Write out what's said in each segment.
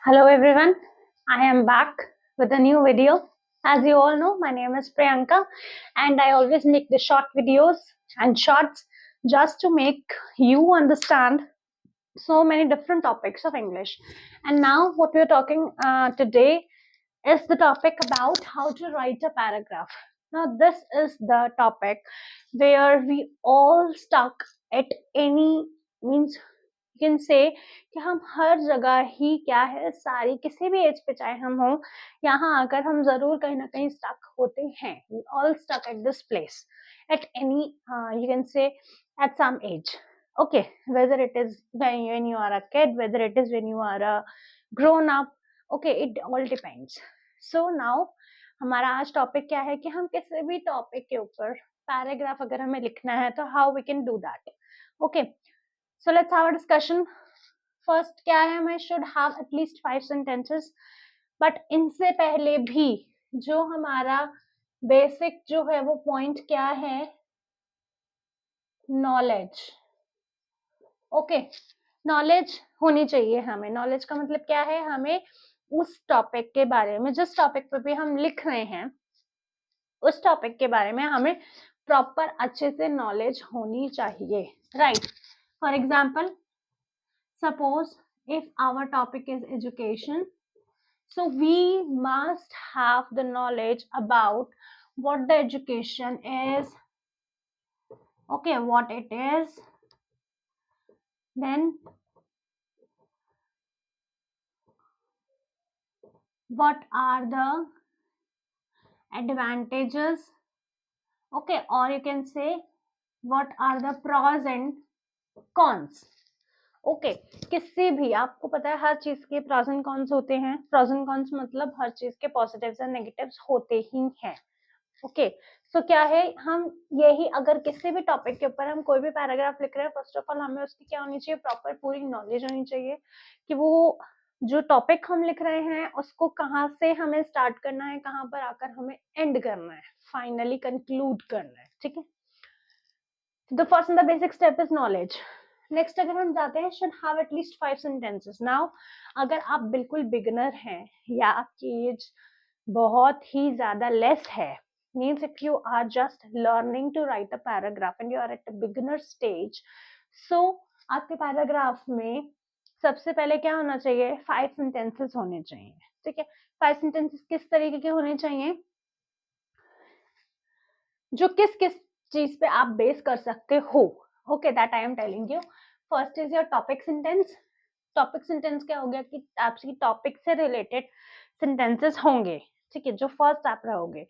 Hello everyone, I am back with a new video. As you all know, my name is Priyanka and I always make the short videos and shorts just to make you understand so many different topics of English. And now what we are talking today is the topic about how to write a paragraph. Now this is the topic where we all stuck at any means you can say कि हम हर जगह ही क्या है सारी किसी भी as पे चाहे हम हो यहाँ आकर हम जरूर कहीं ना कहीं स्टक होते हैं we all stuck at this place at any you can say at some age okay whether it is when you are a kid whether it is when you are a grown up okay it all depends so now हमारा आज topic क्या है कि हम किसी भी topic के ऊपर पैराग्राफ अगर हमें लिखना है तो how we can do that okay So let's have a discussion. First क्या है हमें should have at least 5 sentences. But इनसे पहले भी जो हमारा basic जो है वो point क्या है knowledge. Okay, knowledge होनी चाहिए हमें. Knowledge का मतलब क्या है हमें उस topic के बारे में जिस topic पे भी हम लिख रहे हैं उस topic के बारे में हमें proper अच्छे से knowledge होनी चाहिए. Right. For example, suppose if our topic is education, so we must have the knowledge about what the education is, okay, what it is, then what are the advantages, okay, or you can say what are the pros and cons. Okay किसी भी आपको पता है हर चीज के pros and cons होते हैं pros and cons मतलब हर चीज के पॉजिटिव्स एंड नेगेटिव्स होते ही हैं ओके सो क्या है हम यही अगर किसी भी टॉपिक के ऊपर हम कोई भी पैराग्राफ लिख रहे हैं फर्स्ट ऑफ ऑल हमें उसकी क्या होनी चाहिए प्रॉपर पूरी नॉलेज होनी चाहिए कि वो जो टॉपिक हम लिख रहे हैं उसको कहाँ से हमें स्टार्ट करना है कहाँ पर आकर हमें एंड करना है फाइनली कंक्लूड करना है ठीक है the first and the basic step is knowledge next अगर हम जाते हैं should have at least 5 sentences now अगर आप बिल्कुल बिगिनर हैं या आपकी एज बहुत ही ज्यादा लेस है means if you are just learning to write a paragraph and you are at a beginner stage so आपके पैराग्राफ में सबसे पहले क्या होना चाहिए 5 सेंटेंसेस होने चाहिए ठीक है 5 सेंटेंसेस किस तरीके के होने चाहिए जो किस किस चीज पे आप बेस कर सकते हो okay that I am telling you first is your topic sentence क्या हो गया कि आपकी टॉपिक से रिलेटेड सेंटेंसेस होंगे ठीक है जो फर्स्ट आप रहोगे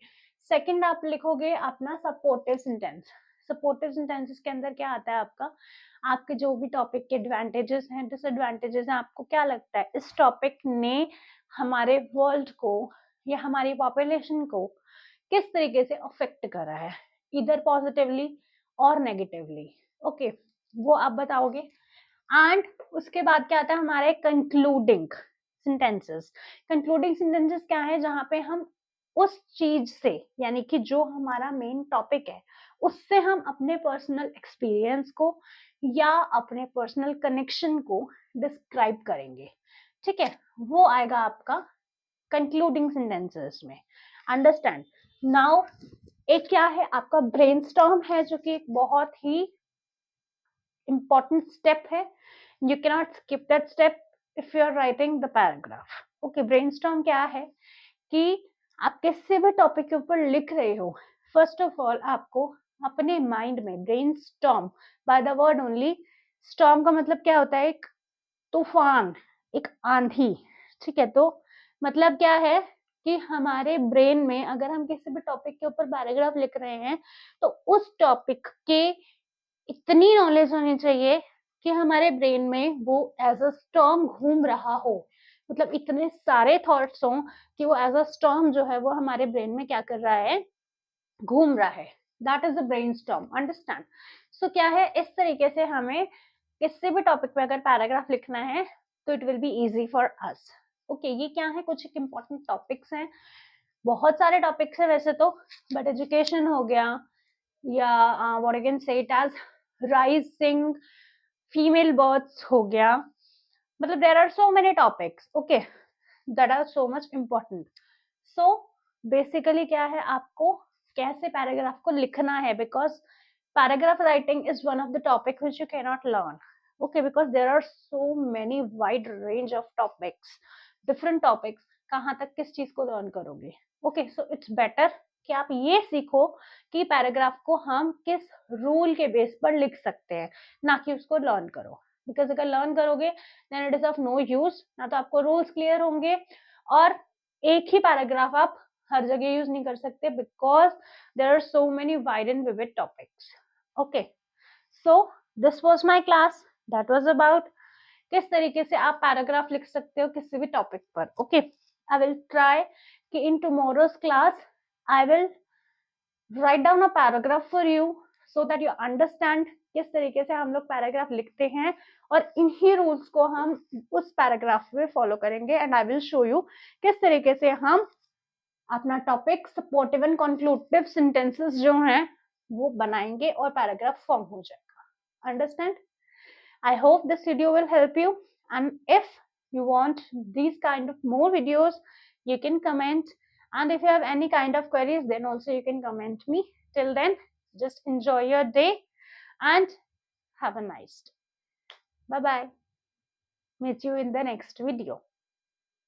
सेकंड आप लिखोगे अपना सपोर्टिव सेंटेंसेस के अंदर क्या आता है आपका आपके जो भी टॉपिक के एडवांटेजेस हैं डिसएडवांटेजेस हैं आपको क्या लगता है इस टॉपिक ने हमारे वर्ल्ड को या हमारी पॉपुलेशन को किस तरीके से अफेक्ट करा है इधर पॉजिटिवली और नेगेटिवली ओके वो आप बताओगे एंड उसके बाद क्या आता है हमारे कंक्लूडिंग सेंटेंसेस क्या है जहां पे हम उस चीज से यानी कि जो हमारा मेन टॉपिक है उससे हम अपने पर्सनल एक्सपीरियंस को या अपने पर्सनल कनेक्शन को डिस्क्राइब करेंगे ठीक है वो आएगा आपका कंक्लूडिंग सेंटेंसेस में अंडरस्टैंड नाउ एक क्या है आपका ब्रेनस्टॉर्म है जो कि एक बहुत ही important step है you cannot skip that step if you are writing the paragraph okay brainstorm क्या है कि आप किसी भी टॉपिक के ऊपर लिख रहे हो फर्स्ट ऑफ ऑल आपको अपने माइंड में brainstorm by the word only storm का मतलब क्या होता है एक तूफान एक आंधी ठीक है तो मतलब क्या है कि हमारे ब्रेन में अगर हम किसी भी टॉपिक के ऊपर पैराग्राफ लिख रहे हैं तो उस टॉपिक के इतनी नॉलेज होनी चाहिए कि हमारे ब्रेन में वो एज अ स्टॉर्म घूम रहा हो मतलब इतने सारे थॉट्स हों कि वो एज अ स्टॉर्म जो है वो हमारे ब्रेन में क्या कर रहा है घूम रहा है that is a brain storm understand so क्या है इस तरीके से हमें किसी भी टॉपिक पे अगर पैराग्राफ लिखना है तो it will be easy for us okay ये क्या है कुछ एक इम्पोर्टेंट टॉपिक्स हैं बहुत सारे टॉपिक्स हैं वैसे तो बट एजुकेशन हो गया या what I can say it as rising female births हो गया मतलब there are so many topics okay that are so much important. So basically क्या है, आपको कैसे पैराग्राफ को लिखना है, because paragraph writing is one of the topic which you cannot learn. Okay, because there are so many wide range of topics, different topics. कहाँ तक किस चीज को लर्न करोगे? Okay, so it's better कि आप ये सीखो कि पैराग्राफ को हम किस रूल के बेस पर लिख सकते हैं, ना कि उसको लर्न करो. बिकॉज अगर लर्न करोगे then it is of no use. ना तो आपको रूल्स क्लियर होंगे, और एक ही पैराग्राफ आप हर जगह यूज नहीं कर सकते, because there are so many wide and vivid topics. Okay, so this was my class. That was about किस तरीके से आप पैराग्राफ लिख सकते हो किसी भी टॉपिक पर. ओके, आई विल ट्राई कि in tomorrow's class I will write down a paragraph for you so that you understand किस तरीके से हम लोग पैराग्राफ लिखते हैं, और इन्हीं रूल्स को हम उस पैराग्राफ में फॉलो करेंगे. And I will show you किस तरीके से हम अपना topic supportive and conclusive sentences जो हैं वो बनाएंगे और पैराग्राफ फॉर्म हो जाएगा. Understand? I hope this video will help you, and if you want these kind of more videos, you can comment, and if you have any kind of queries, then also you can comment me. Till then, just enjoy your day and have a nice day. Bye bye. Meet you in the next video.